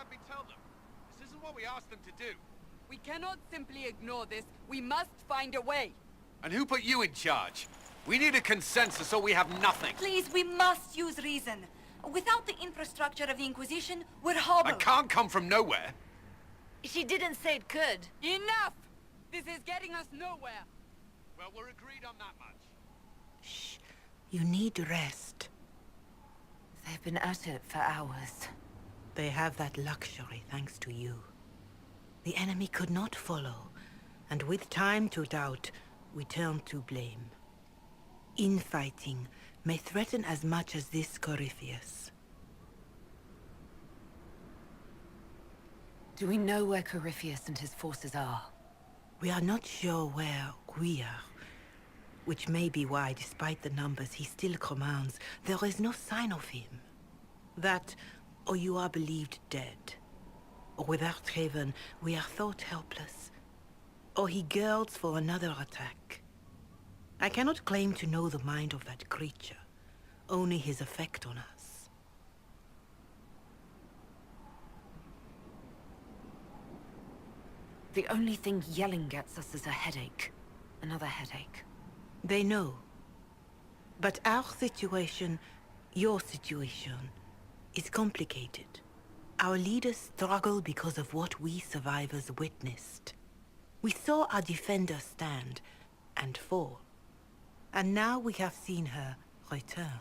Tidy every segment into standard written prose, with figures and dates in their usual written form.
me tell them? This isn't what we asked them to do. We cannot simply ignore this. We must find a way. And who put you in charge? We need a consensus or we have nothing. Please, we must use reason. Without the infrastructure of the Inquisition, we're hobbled. I can't come from nowhere. She didn't say it could. Enough! This is getting us nowhere. Well, we're agreed on that much. Shh. You need rest. They've been at it for hours. They have that luxury thanks to you. The enemy could not follow, and with time to doubt, we turn to blame. Infighting may threaten as much as this Corypheus. Do we know where Corypheus and his forces are? We are not sure where we are, which may be why, despite the numbers he still commands, there is no sign of him. That, or you are believed dead. Or without Haven, we are thought helpless. Or he girds for another attack. I cannot claim to know the mind of that creature, only his effect on us. The only thing yelling gets us is a headache. Another headache. They know. But our situation, your situation, is complicated. Our leaders struggle because of what we survivors witnessed. We saw our defender stand and fall. And now we have seen her return.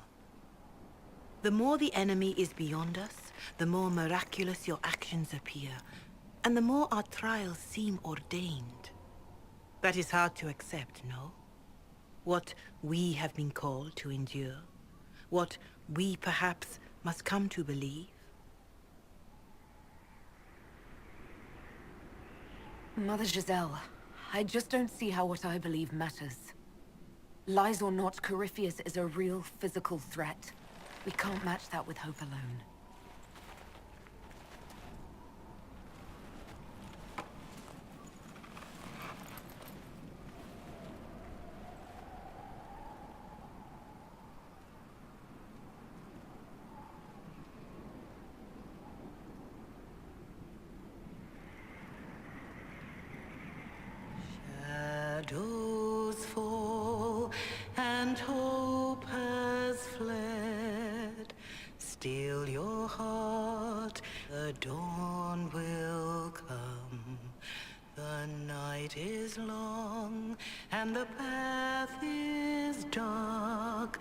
The more the enemy is beyond us, the more miraculous your actions appear, and the more our trials seem ordained. That is hard to accept, no? What we have been called to endure, what we perhaps must come to believe. Mother Giselle, I just don't see how what I believe matters. Lies or not, Corypheus is a real physical threat. We can't match that with hope alone. Shadows fall and hope has fled. Still your heart, the dawn will come. The night is long and the path is dark.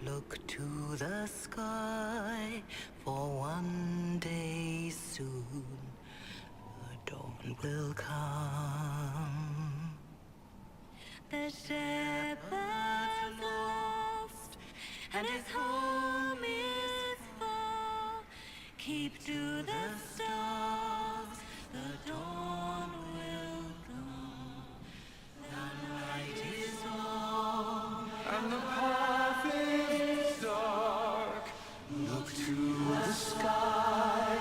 Look to the sky, for one day soon the dawn will come. The shepherd's lost, and his home is far. Keep to the stars, the dawn will come. The night is long, And the path is dark. Look to the sky.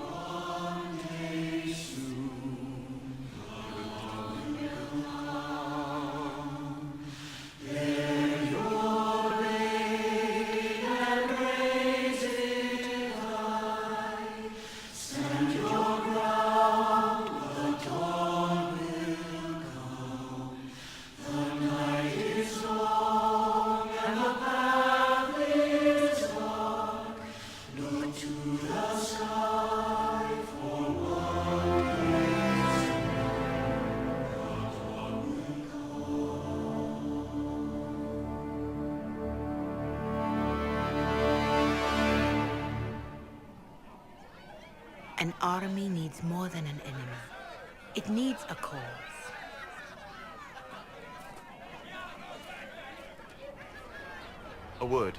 One day soon, the dawn will come. Bear your blade and raise it high. Stand your ground, the dawn will come. The night is long and the path is dark. Look to the sky for one day soon. The dawn will An army needs more than an enemy. It needs a cause. A word.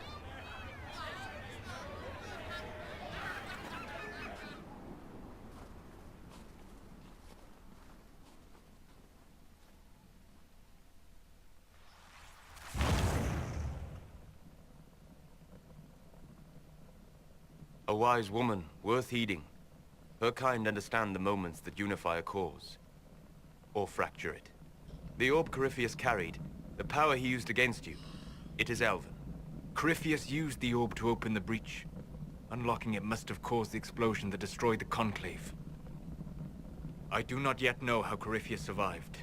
A wise woman, worth heeding. Her kind understand the moments that unify a cause. Or fracture it. The orb Corypheus carried, the power he used against you, it is Elven. Corypheus used the orb to open the breach. Unlocking it must have caused the explosion that destroyed the Conclave. I do not yet know how Corypheus survived,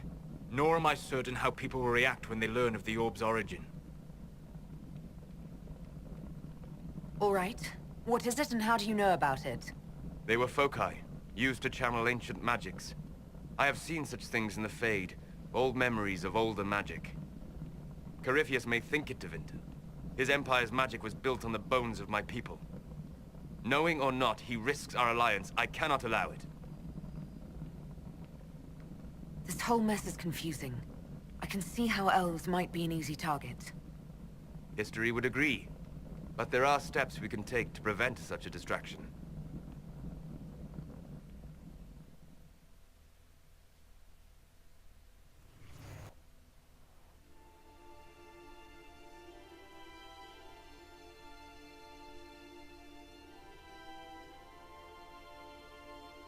nor am I certain how people will react when they learn of the orb's origin. All right. What is it and how do you know about it? They were foci, used to channel ancient magics. I have seen such things in the Fade, old memories of older magic. Corypheus may think it Tevinter. His empire's magic was built on the bones of my people. Knowing or not, he risks our alliance. I cannot allow it. This whole mess is confusing. I can see how elves might be an easy target. History would agree. But there are steps we can take to prevent such a distraction.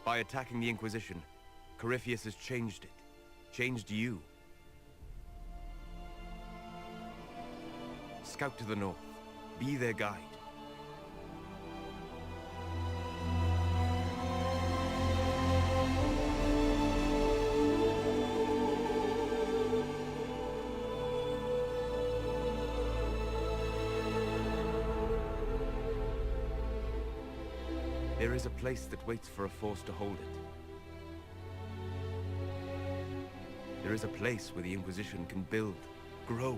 By attacking the Inquisition, Corypheus has changed it. Changed you. Scout to the north. Be their guide. There is a place that waits for a force to hold it. There is a place where the Inquisition can build, grow.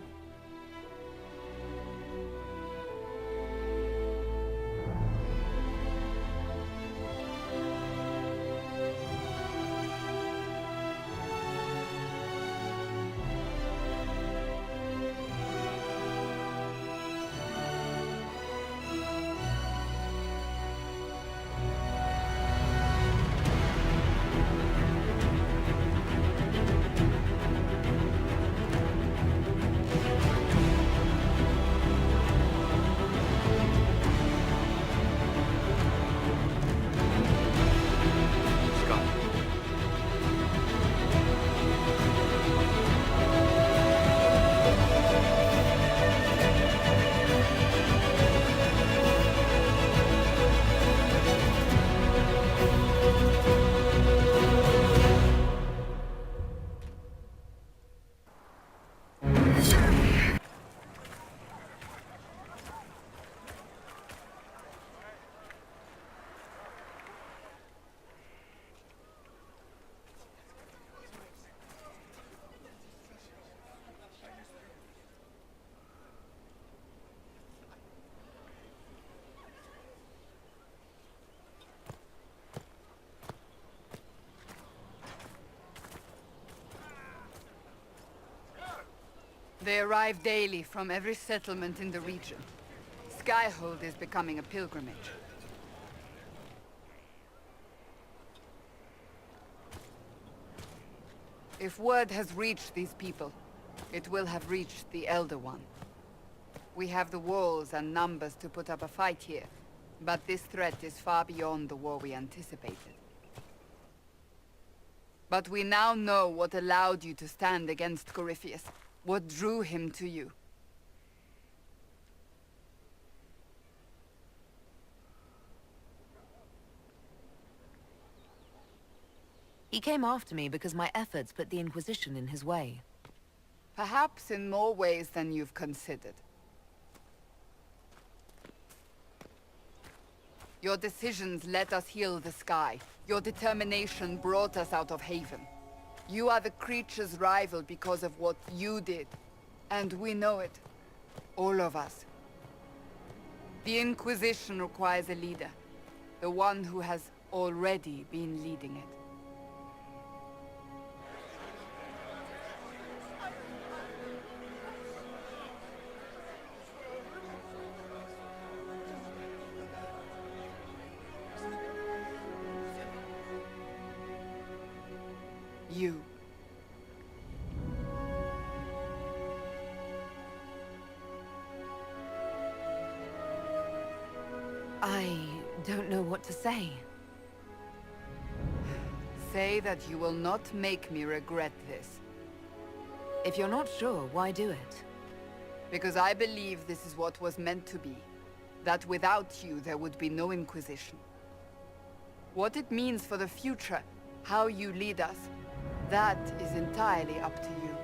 They arrive daily from every settlement in the region. Skyhold is becoming a pilgrimage. If word has reached these people, it will have reached the Elder One. We have the walls and numbers to put up a fight here, but this threat is far beyond the war we anticipated. But we now know what allowed you to stand against Corypheus, what drew him to you. He came after me because my efforts put the Inquisition in his way. Perhaps in more ways than you've considered. Your decisions let us heal the sky. Your determination brought us out of Haven. You are the creature's rival because of what you did. And we know it. All of us. The Inquisition requires a leader. The one who has already been leading it. You. I don't know what to say. Say that you will not make me regret this. If you're not sure, why do it? Because I believe this is what was meant to be. That without you, there would be no Inquisition. What it means for the future, how you lead us, that is entirely up to you.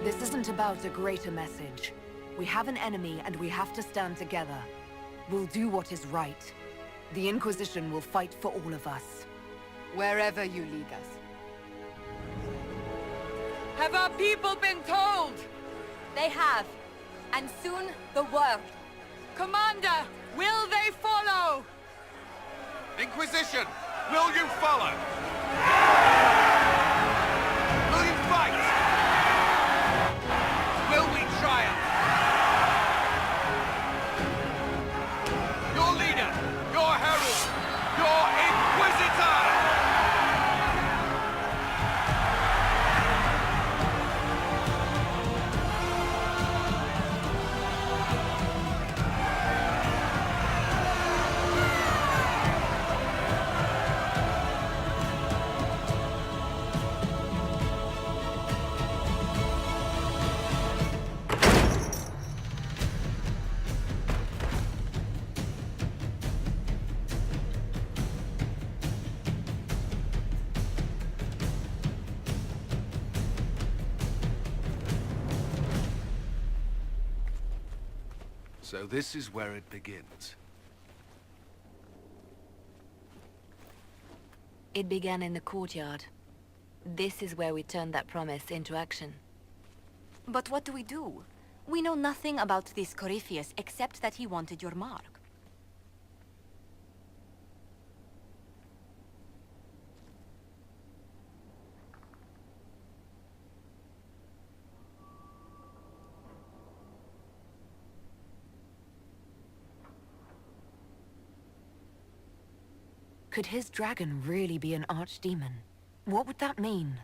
This isn't about a greater message. We have an enemy and we have to stand together. We'll do what is right. The Inquisition will fight for all of us. Wherever you lead us. Have our people been told? They have. And soon, the world. Commander, will they follow? Inquisition, will you follow? Will you fight? Will we triumph? Your leader, your herald, your Inquisitor! So this is where it begins. It began in the courtyard. This is where we turned that promise into action. But what do? We know nothing about this Corypheus except that he wanted your mark. Could his dragon really be an archdemon? What would that mean?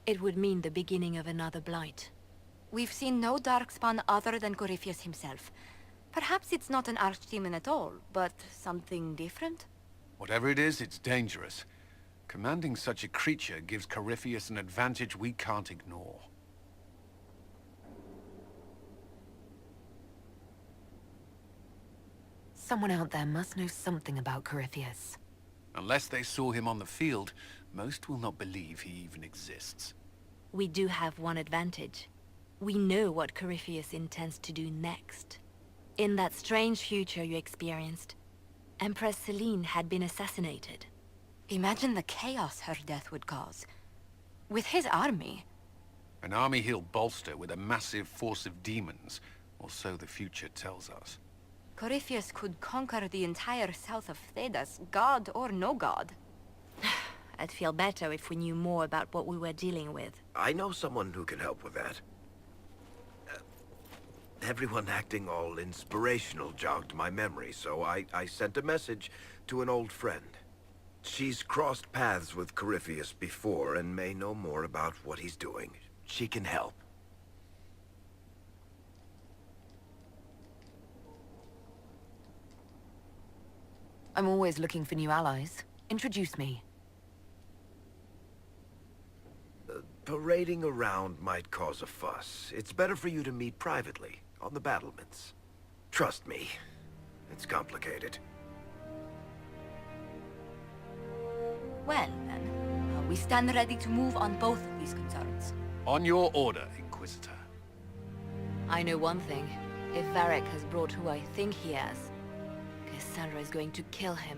It would mean the beginning of another blight. We've seen no darkspawn other than Corypheus himself. Perhaps it's not an archdemon at all, but something different? Whatever it is, it's dangerous. Commanding such a creature gives Corypheus an advantage we can't ignore. Someone out there must know something about Corypheus. Unless they saw him on the field, most will not believe he even exists. We do have one advantage. We know what Corypheus intends to do next. In that strange future you experienced, Empress Selene had been assassinated. Imagine the chaos her death would cause. With his army. An army he'll bolster with a massive force of demons, or so the future tells us. Corypheus could conquer the entire south of Thedas, god or no god. I'd feel better if we knew more about what we were dealing with. I know someone who can help with that. Everyone acting all inspirational jogged my memory, so I sent a message to an old friend. She's crossed paths with Corypheus before and may know more about what he's doing. She can help. I'm always looking for new allies. Introduce me. Parading around might cause a fuss. It's better for you to meet privately, on the battlements. Trust me, it's complicated. Well, then, we stand ready to move on both of these concerns. On your order, Inquisitor. I know one thing. If Varric has brought who I think he has, Cassandra is going to kill him.